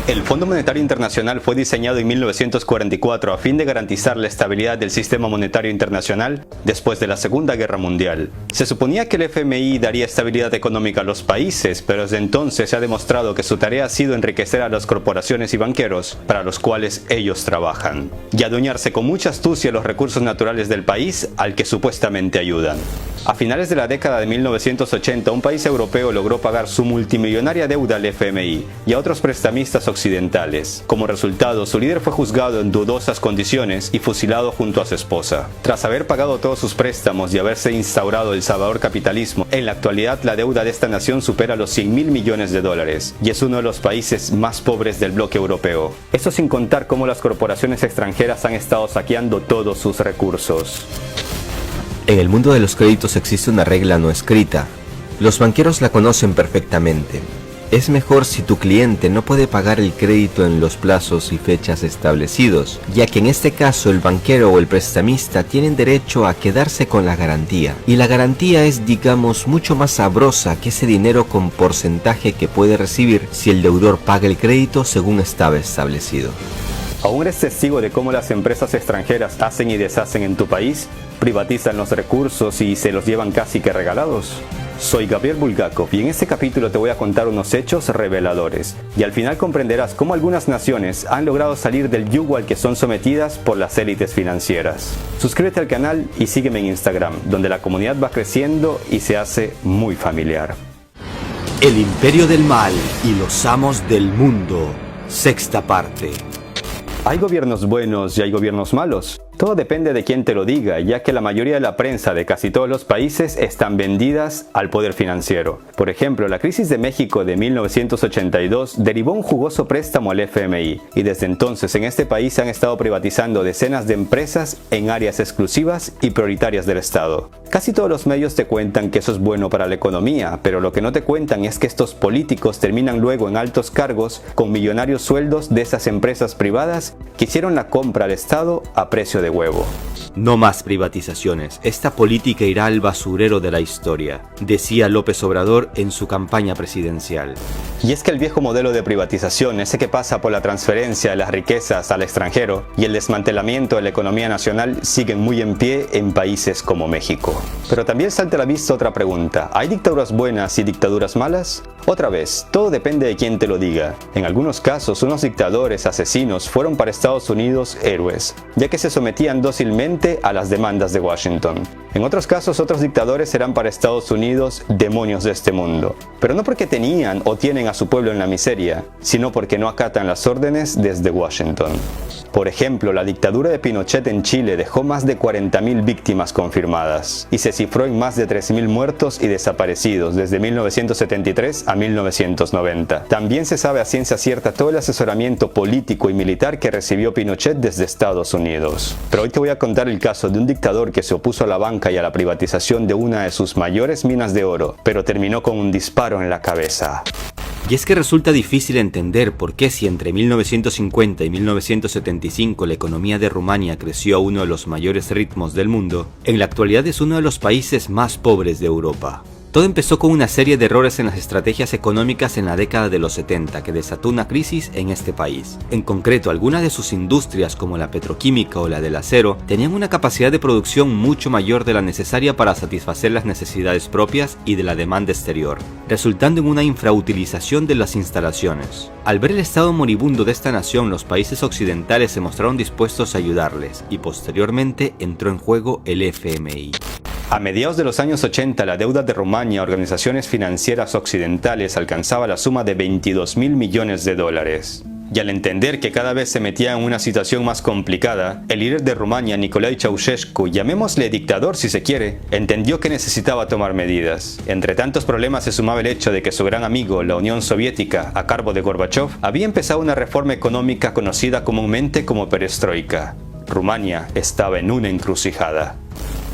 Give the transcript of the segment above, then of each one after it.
El Fondo Monetario Internacional fue diseñado en 1944 a fin de garantizar la estabilidad del sistema monetario internacional después de la Segunda Guerra Mundial. Se suponía que el FMI daría estabilidad económica a los países, pero desde entonces se ha demostrado que su tarea ha sido enriquecer a las corporaciones y banqueros para los cuales ellos trabajan, y adueñarse con mucha astucia los recursos naturales del país al que supuestamente ayudan. A finales de la década de 1980, un país europeo logró pagar su multimillonaria deuda al FMI y a otros prestamistas occidentales. Como resultado, su líder fue juzgado en dudosas condiciones y fusilado junto a su esposa. Tras haber pagado todos sus préstamos y haberse instaurado el salvador capitalismo, en la actualidad la deuda de esta nación supera los 100.000 millones de dólares y es uno de los países más pobres del bloque europeo. Esto sin contar cómo las corporaciones extranjeras han estado saqueando todos sus recursos. En el mundo de los créditos existe una regla no escrita. Los banqueros la conocen perfectamente. Es mejor si tu cliente no puede pagar el crédito en los plazos y fechas establecidos, ya que en este caso el banquero o el prestamista tienen derecho a quedarse con la garantía. Y la garantía es, digamos, mucho más sabrosa que ese dinero con porcentaje que puede recibir si el deudor paga el crédito según estaba establecido. ¿Aún eres testigo de cómo las empresas extranjeras hacen y deshacen en tu país? Privatizan los recursos y se los llevan casi que regalados. Soy Gabriel Bulgakov y en este capítulo te voy a contar unos hechos reveladores. Y al final comprenderás cómo algunas naciones han logrado salir del yugo al que son sometidas por las élites financieras. Suscríbete al canal y sígueme en Instagram, donde la comunidad va creciendo y se hace muy familiar. El Imperio del Mal y los amos del mundo. Sexta parte. Hay gobiernos buenos y hay gobiernos malos. Todo depende de quién te lo diga, ya que la mayoría de la prensa de casi todos los países están vendidas al poder financiero. Por ejemplo, la crisis de México de 1982 derivó un jugoso préstamo al FMI, y desde entonces en este país se han estado privatizando decenas de empresas en áreas exclusivas y prioritarias del Estado. Casi todos los medios te cuentan que eso es bueno para la economía, pero lo que no te cuentan es que estos políticos terminan luego en altos cargos con millonarios sueldos de esas empresas privadas que hicieron la compra al Estado a precio de huevo. No más privatizaciones, esta política irá al basurero de la historia, decía López Obrador en su campaña presidencial. Y es que el viejo modelo de privatización, ese que pasa por la transferencia de las riquezas al extranjero y el desmantelamiento de la economía nacional, siguen muy en pie en países como México. Pero también salta a la vista otra pregunta: ¿hay dictaduras buenas y dictaduras malas? Otra vez, todo depende de quién te lo diga. En algunos casos, unos dictadores asesinos fueron para Estados Unidos héroes, ya que se sometían dócilmente a las demandas de Washington. En otros casos, otros dictadores serán para Estados Unidos demonios de este mundo, pero no porque tenían o tienen a su pueblo en la miseria, sino porque no acatan las órdenes desde Washington. Por ejemplo, la dictadura de Pinochet en Chile dejó más de 40.000 víctimas confirmadas y se cifró en más de 13.000 muertos y desaparecidos desde 1973 a 1990. También se sabe a ciencia cierta todo el asesoramiento político y militar que recibió Pinochet desde Estados Unidos. Pero hoy te voy a contar el caso de un dictador que se opuso a la banca y a la privatización de una de sus mayores minas de oro, pero terminó con un disparo en la cabeza. Y es que resulta difícil entender por qué si entre 1950 y 1975 la economía de Rumania creció a uno de los mayores ritmos del mundo, en la actualidad es uno de los países más pobres de Europa. Todo empezó con una serie de errores en las estrategias económicas en la década de los 70 que desató una crisis en este país. En concreto, algunas de sus industrias como la petroquímica o la del acero tenían una capacidad de producción mucho mayor de la necesaria para satisfacer las necesidades propias y de la demanda exterior, resultando en una infrautilización de las instalaciones. Al ver el estado moribundo de esta nación, los países occidentales se mostraron dispuestos a ayudarles y posteriormente entró en juego el FMI. A mediados de los años 80, la deuda de Rumania a organizaciones financieras occidentales alcanzaba la suma de 22.000 millones de dólares. Y al entender que cada vez se metía en una situación más complicada, el líder de Rumania, Nicolae Ceausescu, llamémosle dictador si se quiere, entendió que necesitaba tomar medidas. Entre tantos problemas se sumaba el hecho de que su gran amigo, la Unión Soviética, a cargo de Gorbachev, había empezado una reforma económica conocida comúnmente como perestroika. Rumania estaba en una encrucijada.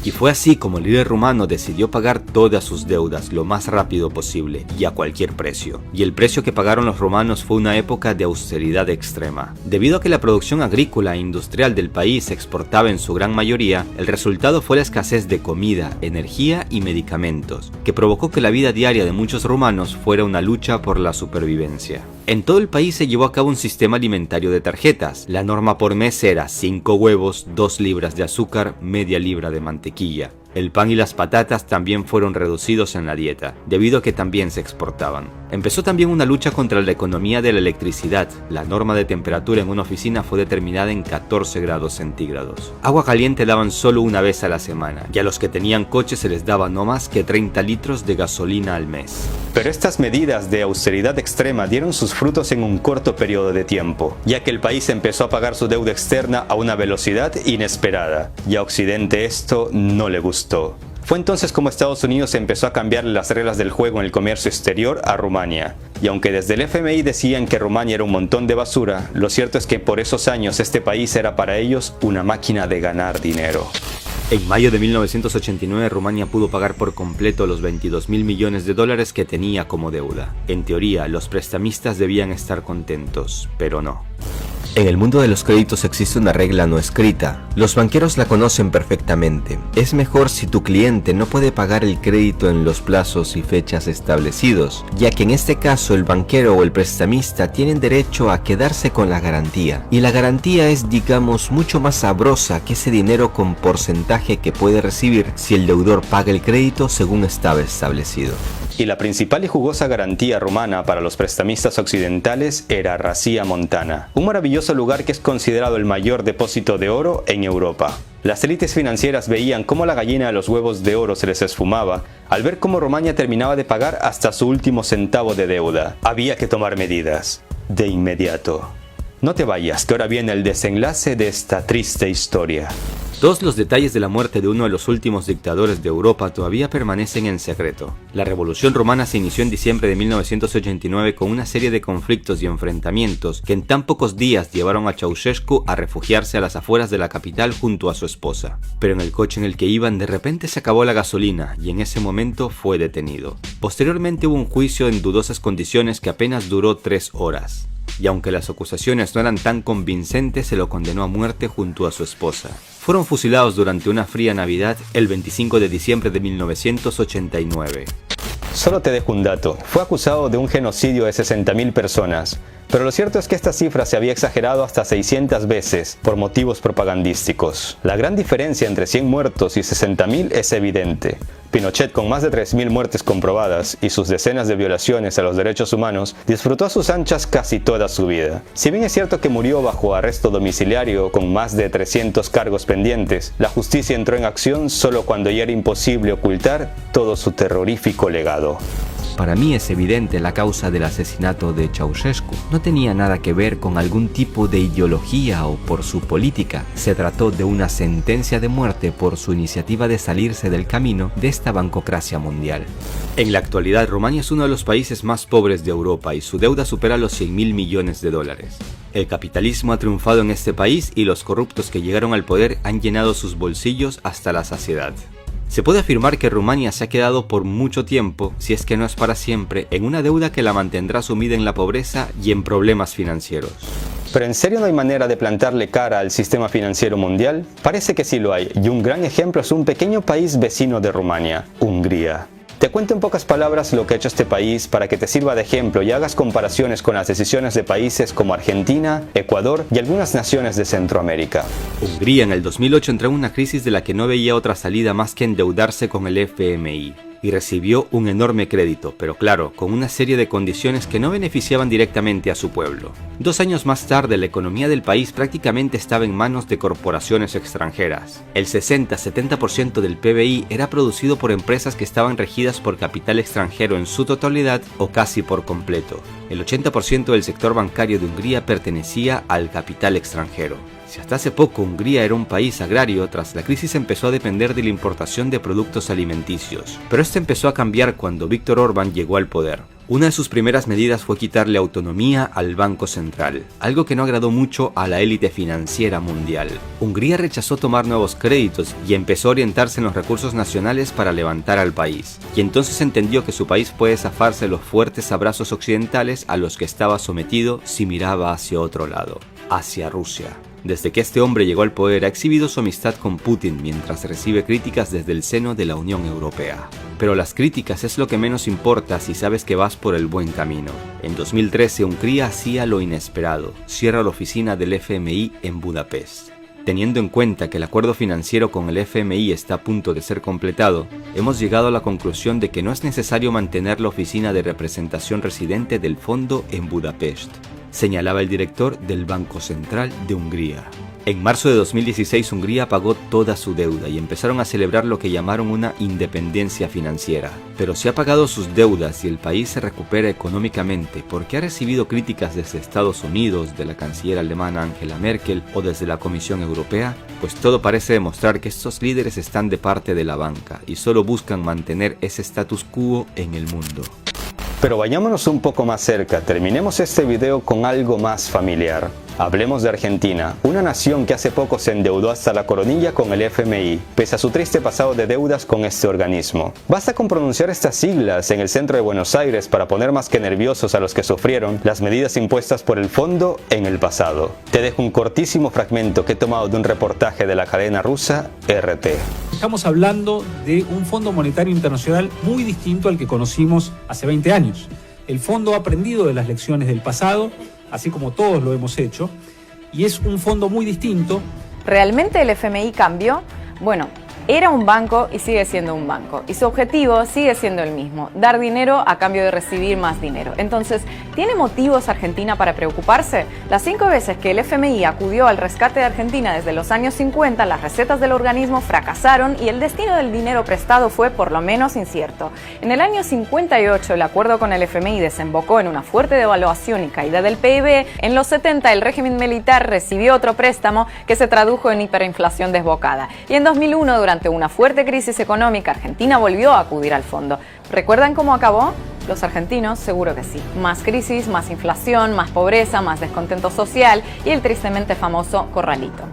Y fue así como el líder rumano decidió pagar todas sus deudas lo más rápido posible y a cualquier precio. Y el precio que pagaron los rumanos fue una época de austeridad extrema. Debido a que la producción agrícola e industrial del país se exportaba en su gran mayoría, el resultado fue la escasez de comida, energía y medicamentos, que provocó que la vida diaria de muchos rumanos fuera una lucha por la supervivencia. En todo el país se llevó a cabo un sistema alimentario de tarjetas. La norma por mes era 5 huevos, 2 libras de azúcar, media libra de mantequilla. El pan y las patatas también fueron reducidos en la dieta, debido a que también se exportaban. Empezó también una lucha contra la economía de la electricidad. La norma de temperatura en una oficina fue determinada en 14 grados centígrados. Agua caliente daban solo una vez a la semana, y a los que tenían coche se les daba no más que 30 litros de gasolina al mes. Pero estas medidas de austeridad extrema dieron sus frutos en un corto periodo de tiempo, ya que el país empezó a pagar su deuda externa a una velocidad inesperada, y a Occidente esto no le gustó. Fue entonces como Estados Unidos empezó a cambiar las reglas del juego en el comercio exterior a Rumania. Y aunque desde el FMI decían que Rumania era un montón de basura, lo cierto es que por esos años este país era para ellos una máquina de ganar dinero. En mayo de 1989, Rumania pudo pagar por completo los 22.000 millones de dólares que tenía como deuda. En teoría, los prestamistas debían estar contentos, pero no. En el mundo de los créditos existe una regla no escrita. Los banqueros la conocen perfectamente. Es mejor si tu cliente no puede pagar el crédito en los plazos y fechas establecidos, ya que en este caso el banquero o el prestamista tienen derecho a quedarse con la garantía. Y la garantía es, digamos, mucho más sabrosa que ese dinero con porcentaje que puede recibir si el deudor paga el crédito según estaba establecido. Y la principal y jugosa garantía rumana para los prestamistas occidentales era Rasija Montana, un maravilloso lugar que es considerado el mayor depósito de oro en Europa. Las élites financieras veían cómo la gallina de los huevos de oro se les esfumaba al ver cómo Rumania terminaba de pagar hasta su último centavo de deuda. Había que tomar medidas, de inmediato. No te vayas, que ahora viene el desenlace de esta triste historia. Todos los detalles de la muerte de uno de los últimos dictadores de Europa todavía permanecen en secreto. La Revolución Rumana se inició en diciembre de 1989 con una serie de conflictos y enfrentamientos que en tan pocos días llevaron a Ceausescu a refugiarse a las afueras de la capital junto a su esposa. Pero en el coche en el que iban de repente se acabó la gasolina y en ese momento fue detenido. Posteriormente hubo un juicio en dudosas condiciones que apenas duró 3 horas. Y aunque las acusaciones no eran tan convincentes, se lo condenó a muerte junto a su esposa. Fueron fusilados durante una fría Navidad el 25 de diciembre de 1989. Solo te dejo un dato. Fue acusado de un genocidio de 60.000 personas. Pero lo cierto es que esta cifra se había exagerado hasta 600 veces por motivos propagandísticos. La gran diferencia entre 100 muertos y 60.000 es evidente. Pinochet, con más de 3.000 muertes comprobadas y sus decenas de violaciones a los derechos humanos, disfrutó a sus anchas casi toda su vida. Si bien es cierto que murió bajo arresto domiciliario con más de 300 cargos pendientes, la justicia entró en acción solo cuando ya era imposible ocultar todo su terrorífico legado. Para mí es evidente la causa del asesinato de Ceausescu. No tenía nada que ver con algún tipo de ideología o por su política. Se trató de una sentencia de muerte por su iniciativa de salirse del camino de esta bancocracia mundial. En la actualidad, Rumania es uno de los países más pobres de Europa y su deuda supera los 100.000 millones de dólares. El capitalismo ha triunfado en este país y los corruptos que llegaron al poder han llenado sus bolsillos hasta la saciedad. Se puede afirmar que Rumania se ha quedado por mucho tiempo, si es que no es para siempre, en una deuda que la mantendrá sumida en la pobreza y en problemas financieros. ¿Pero en serio no hay manera de plantarle cara al sistema financiero mundial? Parece que sí lo hay, y un gran ejemplo es un pequeño país vecino de Rumania, Hungría. Te cuento en pocas palabras lo que ha hecho este país para que te sirva de ejemplo y hagas comparaciones con las decisiones de países como Argentina, Ecuador y algunas naciones de Centroamérica. Hungría en el 2008 entró en una crisis de la que no veía otra salida más que endeudarse con el FMI. Y recibió un enorme crédito, pero claro, con una serie de condiciones que no beneficiaban directamente a su pueblo. 2 años más tarde, la economía del país prácticamente estaba en manos de corporaciones extranjeras. El 60-70% del PBI era producido por empresas que estaban regidas por capital extranjero en su totalidad o casi por completo. El 80% del sector bancario de Hungría pertenecía al capital extranjero. Si hasta hace poco Hungría era un país agrario, tras la crisis empezó a depender de la importación de productos alimenticios. Pero esto empezó a cambiar cuando Viktor Orbán llegó al poder. Una de sus primeras medidas fue quitarle autonomía al Banco Central, algo que no agradó mucho a la élite financiera mundial. Hungría rechazó tomar nuevos créditos y empezó a orientarse en los recursos nacionales para levantar al país. Y entonces entendió que su país puede zafarse de los fuertes abrazos occidentales a los que estaba sometido si miraba hacia otro lado, hacia Rusia. Desde que este hombre llegó al poder ha exhibido su amistad con Putin mientras recibe críticas desde el seno de la Unión Europea. Pero las críticas es lo que menos importa si sabes que vas por el buen camino. En 2013 Hungría hacía lo inesperado, cierra la oficina del FMI en Budapest. Teniendo en cuenta que el acuerdo financiero con el FMI está a punto de ser completado, hemos llegado a la conclusión de que no es necesario mantener la oficina de representación residente del fondo en Budapest, señalaba el director del Banco Central de Hungría. En marzo de 2016 Hungría pagó toda su deuda y empezaron a celebrar lo que llamaron una independencia financiera. Pero si ha pagado sus deudas y el país se recupera económicamente porque ha recibido críticas desde Estados Unidos, de la canciller alemana Angela Merkel o desde la Comisión Europea, pues todo parece demostrar que estos líderes están de parte de la banca y solo buscan mantener ese status quo en el mundo. Pero vayámonos un poco más cerca, terminemos este video con algo más familiar. Hablemos de Argentina, una nación que hace poco se endeudó hasta la coronilla con el FMI, pese a su triste pasado de deudas con este organismo. Basta con pronunciar estas siglas en el centro de Buenos Aires para poner más que nerviosos a los que sufrieron las medidas impuestas por el fondo en el pasado. Te dejo un cortísimo fragmento que he tomado de un reportaje de la cadena rusa RT. Estamos hablando de un Fondo Monetario Internacional muy distinto al que conocimos hace 20 años. El fondo ha aprendido de las lecciones del pasado, así como todos lo hemos hecho, y es un fondo muy distinto. ¿Realmente el FMI cambió? Bueno, era un banco y sigue siendo un banco. Y su objetivo sigue siendo el mismo, dar dinero a cambio de recibir más dinero. Entonces, ¿tiene motivos Argentina para preocuparse? Las 5 veces que el FMI acudió al rescate de Argentina desde los años 50, las recetas del organismo fracasaron y el destino del dinero prestado fue por lo menos incierto. En el año 58, el acuerdo con el FMI desembocó en una fuerte devaluación y caída del PIB. En los 70, el régimen militar recibió otro préstamo que se tradujo en hiperinflación desbocada. Y en 2001, durante una fuerte crisis económica, Argentina volvió a acudir al fondo. ¿Recuerdan cómo acabó? Los argentinos seguro que sí. Más crisis, más inflación, más pobreza, más descontento social y el tristemente famoso corralito.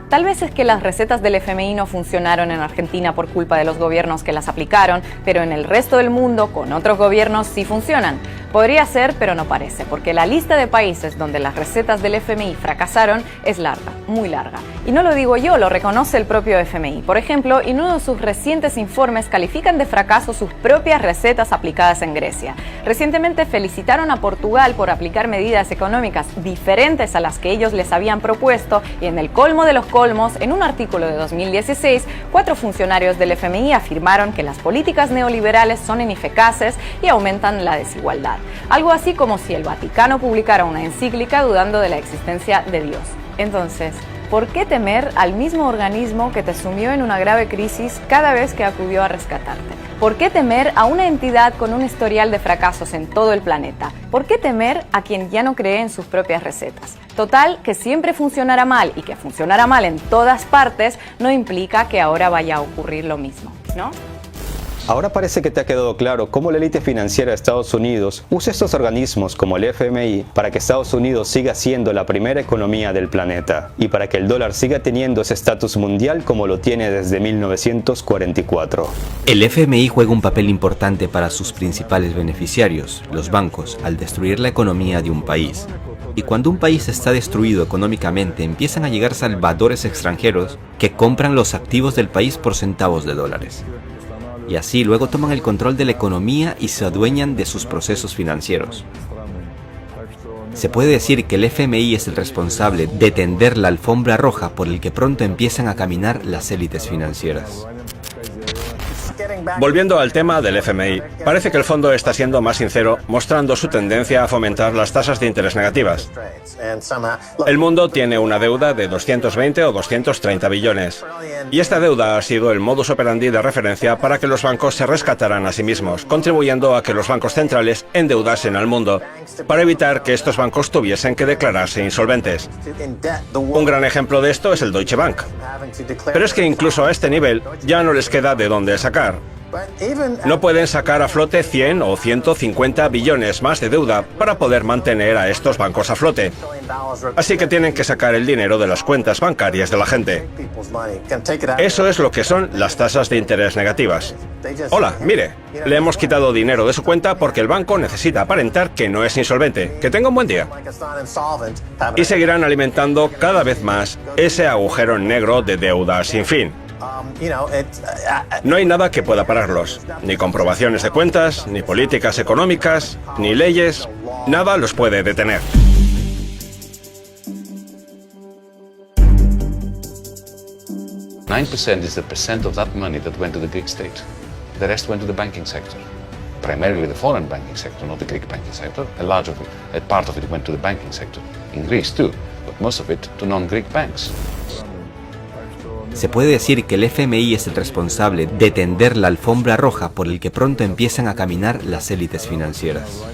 Tal vez es que las recetas del FMI no funcionaron en Argentina por culpa de los gobiernos que las aplicaron, pero en el resto del mundo, con otros gobiernos, sí funcionan. Podría ser, pero no parece, porque la lista de países donde las recetas del FMI fracasaron es larga, muy larga. Y no lo digo yo, lo reconoce el propio FMI. Por ejemplo, en uno de sus recientes informes califican de fracaso sus propias recetas aplicadas en Grecia. Recientemente felicitaron a Portugal por aplicar medidas económicas diferentes a las que ellos les habían propuesto y en el colmo de los colmos, en un artículo de 2016, 4 funcionarios del FMI afirmaron que las políticas neoliberales son ineficaces y aumentan la desigualdad. Algo así como si el Vaticano publicara una encíclica dudando de la existencia de Dios. Entonces, ¿por qué temer al mismo organismo que te sumió en una grave crisis cada vez que acudió a rescatarte? ¿Por qué temer a una entidad con un historial de fracasos en todo el planeta? ¿Por qué temer a quien ya no cree en sus propias recetas? Total, que siempre funcionará mal y que funcionará mal en todas partes no implica que ahora vaya a ocurrir lo mismo, ¿no? Ahora parece que te ha quedado claro cómo la élite financiera de Estados Unidos usa estos organismos como el FMI para que Estados Unidos siga siendo la primera economía del planeta y para que el dólar siga teniendo ese estatus mundial como lo tiene desde 1944. El FMI juega un papel importante para sus principales beneficiarios, los bancos, al destruir la economía de un país. Y cuando un país está destruido económicamente, empiezan a llegar salvadores extranjeros que compran los activos del país por centavos de dólares. Y así luego toman el control de la economía y se adueñan de sus procesos financieros. Se puede decir que el FMI es el responsable de tender la alfombra roja por el que pronto empiezan a caminar las élites financieras. Volviendo al tema del FMI, parece que el fondo está siendo más sincero, mostrando su tendencia a fomentar las tasas de interés negativas. El mundo tiene una deuda de 220 o 230 billones. Y esta deuda ha sido el modus operandi de referencia para que los bancos se rescataran a sí mismos, contribuyendo a que los bancos centrales endeudasen al mundo, para evitar que estos bancos tuviesen que declararse insolventes. Un gran ejemplo de esto es el Deutsche Bank. Pero es que incluso a este nivel ya no les queda de dónde sacar. No pueden sacar a flote 100 o 150 billones más de deuda para poder mantener a estos bancos a flote. Así que tienen que sacar el dinero de las cuentas bancarias de la gente. Eso es lo que son las tasas de interés negativas. Hola, mire, le hemos quitado dinero de su cuenta porque el banco necesita aparentar que no es insolvente. Que tenga un buen día. Y seguirán alimentando cada vez más ese agujero negro de deuda sin fin. No hay nada que pueda pararlos, ni comprobaciones de cuentas, ni políticas económicas, ni leyes, nada los puede detener. % is the percent of that money that went to the Greek state. The rest went to the banking sector. Primarily the foreign banking sector, not the Greek banking sector. A part of it went to the banking sector. In Greece too, but most of it to non-Greek banks. Se puede decir que el FMI es el responsable de tender la alfombra roja por el que pronto empiezan a caminar las élites financieras.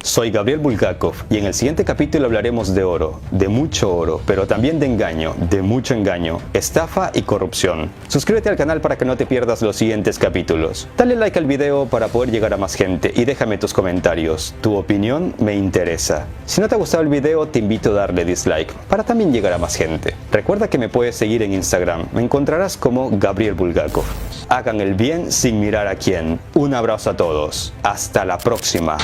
Soy Gabriel Bulgakov y en el siguiente capítulo hablaremos de oro, de mucho oro, pero también de engaño, de mucho engaño, estafa y corrupción. Suscríbete al canal para que no te pierdas los siguientes capítulos. Dale like al video para poder llegar a más gente y déjame tus comentarios. Tu opinión me interesa. Si no te ha gustado el video, te invito a darle dislike para también llegar a más gente. Recuerda que me puedes seguir en Instagram. Me encontrarás como Gabriel Bulgakov. Hagan el bien sin mirar a quién. Un abrazo a todos. Hasta la próxima.